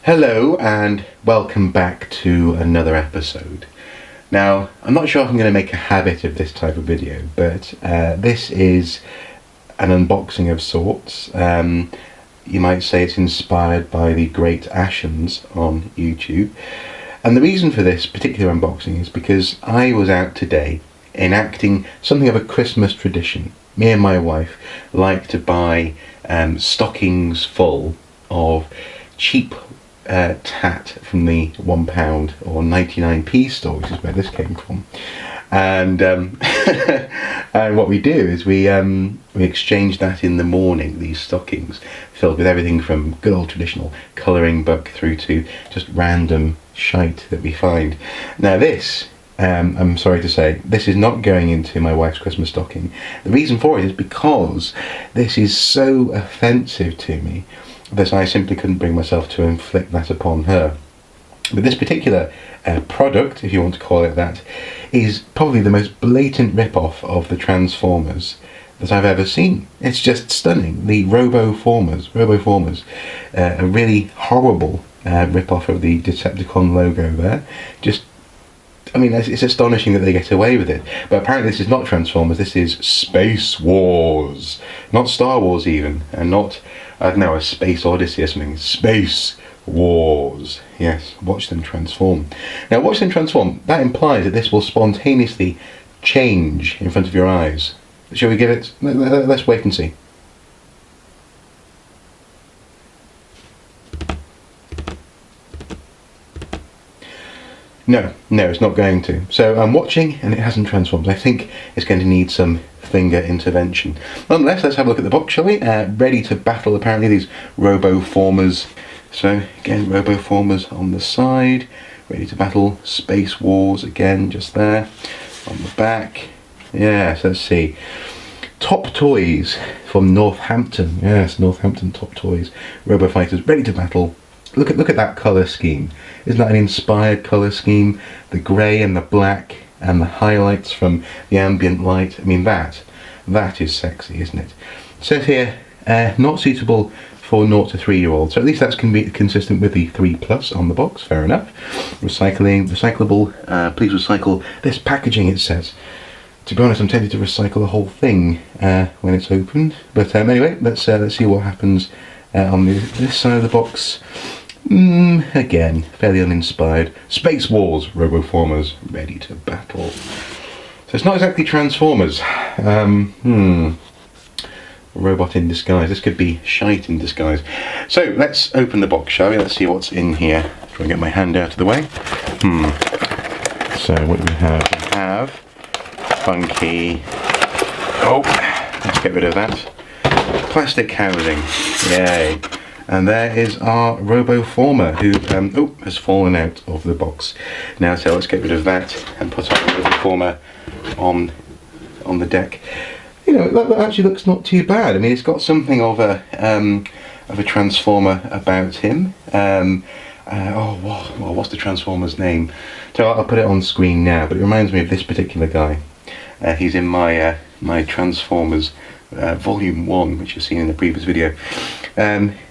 Hello and welcome back to another episode. Now, I'm not sure if I'm going to make a habit of this type of video, but this is an unboxing of sorts. You might say it's inspired by the great Ashens on YouTube. And the reason for this particular unboxing is because I was out today enacting something of a Christmas tradition. Me and my wife like to buy stockings full of cheap tat from the £1 or 99p store, which is where this came from. And and what we do is we exchange that in the morning, these stockings filled with everything from good old traditional colouring book through to just random shite that we find. Now this, I'm sorry to say, this is not going into my wife's Christmas stocking. The reason for it is because this is so offensive to me that I simply couldn't bring myself to inflict that upon her. But this particular product, if you want to call it that, is probably the most blatant rip-off of the Transformers that I've ever seen. It's just stunning. The RoboFormers, a really horrible rip-off of the Decepticon logo there. I mean, it's astonishing that they get away with it. But apparently this is not Transformers, this is Space Wars. Not Star Wars even, and not, I don't know, a Space Odyssey or something. Space Wars. Yes, watch them transform. Now, watch them transform, that implies that this will spontaneously change in front of your eyes. Shall we give it? Let's wait and see. No, it's not going to. So I'm watching and it hasn't transformed. I think it's going to need some finger intervention. Nonetheless, let's have a look at the box, shall we? Ready to battle, apparently, these RoboFormers. So again, RoboFormers on the side, ready to battle. Space Wars again, just there. On the back. Yes, let's see. Top Toys from Northampton. Yes, Northampton Top Toys. RoboFighters ready to battle. Look at that colour scheme. Isn't that an inspired colour scheme? The grey and the black and the highlights from the ambient light. I mean, that is sexy, isn't it? It says here, not suitable for 0 to 3-year-olds. So at least that's consistent with the 3+ on the box. Fair enough. Recyclable. Please recycle this packaging, it says. To be honest, I'm tempted to recycle the whole thing when it's opened. But anyway, let's see what happens on this side of the box. Again, fairly uninspired. Space Wars, RoboFormers, ready to battle. So it's not exactly Transformers. Robot in disguise. This could be shite in disguise. So let's open the box, shall we? Let's see what's in here. Try and get my hand out of the way. So what do we have? We have funky. Oh, let's get rid of that. Plastic housing. Yay. And there is our RoboFormer, who has fallen out of the box. Now, so let's get rid of that and put our RoboFormer on the deck. You know, that actually looks not too bad. I mean, it's got something of a Transformer about him. What's the Transformer's name? So I'll put it on screen now, but it reminds me of this particular guy. He's in my Transformers Volume 1, which you've seen in the previous video.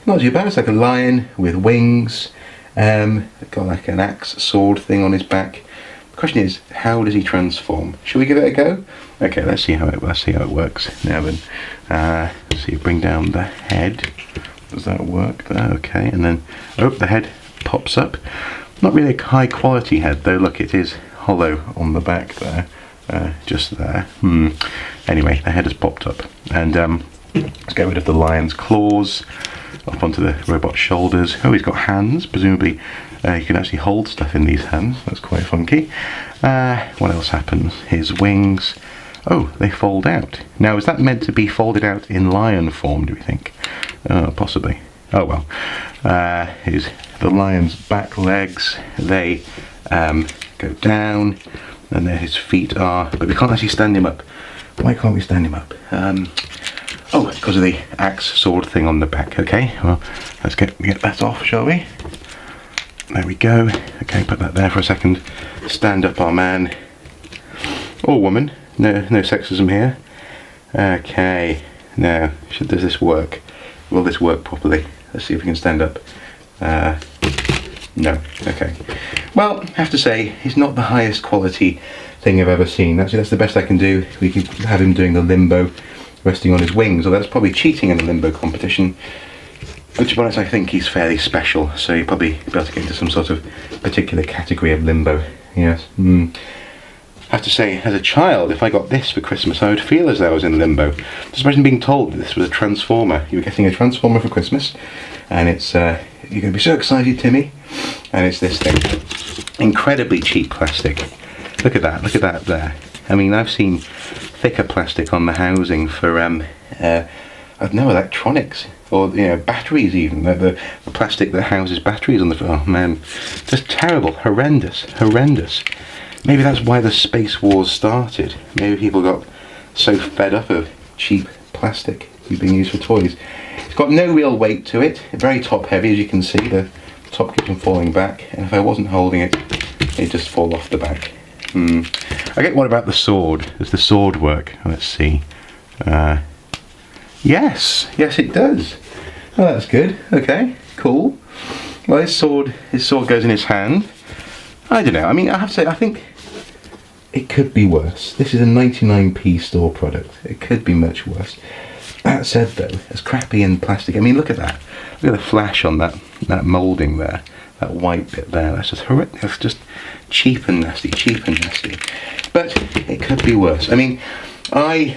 Not too bad. It's like a lion with wings. Got like an axe sword thing on his back. The question is, how does he transform? Should we give it a go? Okay, let's see how it works. Now then, let's see. Bring down the head. Does that work there? Okay, and then the head pops up. Not really a high quality head though. Look, it is hollow on the back there. Just there. Anyway, the head has popped up, and let's get rid of the lion's claws up onto the robot's shoulders. Oh, he's got hands. Presumably, you can actually hold stuff in these hands. That's quite funky. What else happens? His wings. Oh, they fold out. Now, is that meant to be folded out in lion form? Do we think? Possibly. Oh well. The lion's back legs. They go down. And there his feet are, but we can't actually stand him up. Why can't we stand him up? Because of the axe sword thing on the back. Okay, well, let's get that off, shall we? There we go. Okay, put that there for a second. Stand up our man. Or woman. No sexism here. Okay, now, does this work? Will this work properly? Let's see if we can stand up. No. Okay. Well, I have to say, he's not the highest quality thing I've ever seen. Actually, that's the best I can do. We can have him doing the limbo, resting on his wings, although that's probably cheating in the limbo competition. But to be honest, I think he's fairly special, so he'd probably be able to get into some sort of particular category of limbo. Yes. I have to say, as a child, if I got this for Christmas, I would feel as though I was in limbo. Just imagine being told that this was a Transformer. You were getting a Transformer for Christmas, and it's, you're going to be so excited, Timmy. And it's this thing. Incredibly cheap plastic. Look at that there. I mean, I've seen thicker plastic on the housing for, I don't know, electronics. Or, you know, batteries even. The plastic that houses batteries on the... Oh, man. Just terrible. Horrendous. Maybe that's why the Space Wars started. Maybe people got so fed up of cheap plastic being used for toys. It's got no real weight to it. Very top heavy, as you can see. The top keeps on falling back. And if I wasn't holding it, it'd just fall off the back. Okay, what about the sword? Does the sword work? Let's see. Yes, it does. Oh, that's good. Okay, cool. Well, his sword goes in his hand. I don't know. I mean, I have to say, I think it could be worse. This is a 99p store product. It could be much worse. That said, though, it's crappy in plastic. I mean, look at that. Look at the flash on that moulding there. That white bit there. That's just horrific. That's just cheap and nasty. But it could be worse. I mean, I'm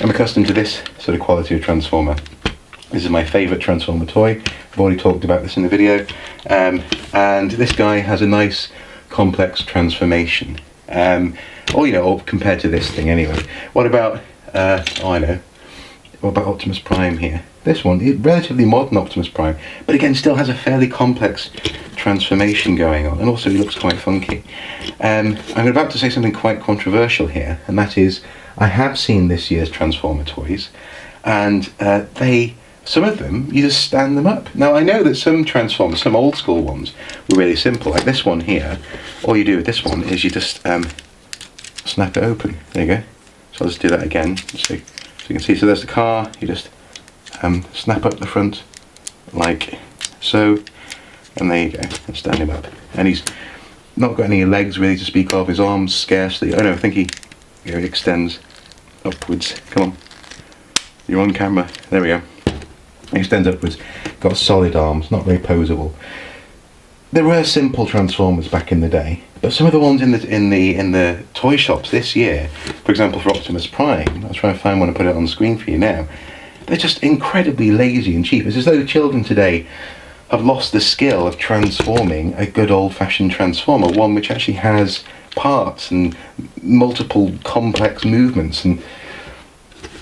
accustomed to this sort of quality of Transformer. This is my favourite Transformer toy. I've already talked about this in the video. And this guy has a nice complex transformation. Or compared to this thing anyway. What about, what about Optimus Prime here? This one, relatively modern Optimus Prime, but again still has a fairly complex transformation going on, and also he looks quite funky. I'm about to say something quite controversial here, and that is, I have seen this year's Transformer toys, and some of them, you just stand them up. Now I know that some Transformers, some old school ones, were really simple, like this one here. All you do with this one is you just snap it open. There you go. So I'll just do that again, so you can see. So there's the car, you just snap up the front like so, and there you go, and stand him up. And he's not got any legs really to speak of, his arms scarcely. Oh no, I think he extends upwards. Come on, you're on camera, there we go. He extends upwards, got solid arms, not very poseable. There were simple Transformers back in the day, but some of the ones in the toy shops this year, for example for Optimus Prime, I'll try and find one and put it on the screen for you now, they're just incredibly lazy and cheap. It's as though children today have lost the skill of transforming a good old-fashioned Transformer, one which actually has parts and multiple complex movements, and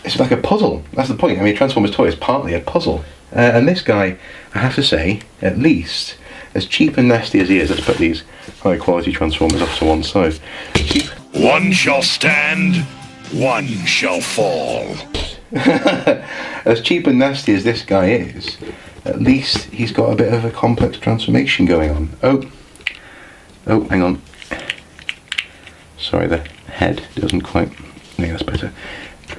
it's like a puzzle. That's the point. I mean, Transformers toy is partly a puzzle. And this guy, I have to say, at least, as cheap and nasty as he is, let's put these high quality Transformers off to one side. Cheap. One shall stand, one shall fall. As cheap and nasty as this guy is, at least he's got a bit of a complex transformation going on. Oh, hang on. Sorry, the head doesn't quite... I think that's better.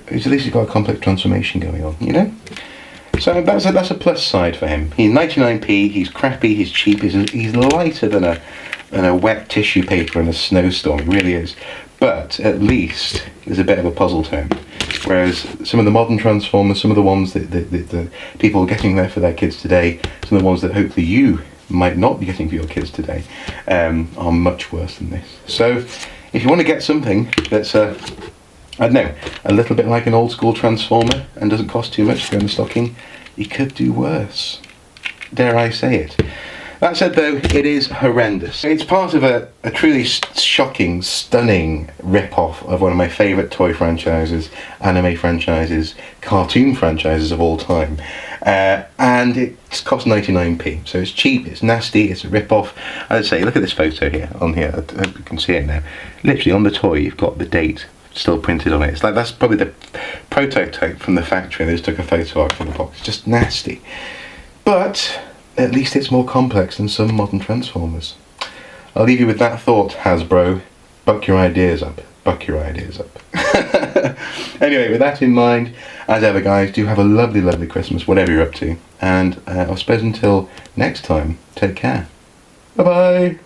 At least he's got a complex transformation going on, you know? So that's a plus side for him. He's 99p, he's crappy, he's cheap, he's lighter than a wet tissue paper in a snowstorm, he really is. But at least there's a bit of a puzzle to him. Whereas some of the modern Transformers, some of the ones that the people are getting there for their kids today, some of the ones that hopefully you might not be getting for your kids today, are much worse than this. So if you want to get something that's I don't know, a little bit like an old school Transformer and doesn't cost too much to go in the stocking, you could do worse. Dare I say it. That said though, it is horrendous. It's part of a truly shocking, stunning rip-off of one of my favourite toy franchises, anime franchises, cartoon franchises of all time. And it's cost 99p, so it's cheap, it's nasty, it's a rip-off. I'd say, look at this photo here, on here, I hope you can see it now. Literally on the toy you've got the date still printed on it. It's like that's probably the prototype from the factory, they just took a photo out from the box. It's just nasty. But at least it's more complex than some modern Transformers. I'll leave you with that thought, Hasbro. Buck your ideas up. buck your ideas up. Anyway, with that in mind, as ever guys, do have a lovely, lovely Christmas, whatever you're up to. And I suppose until next time, take care. Bye bye.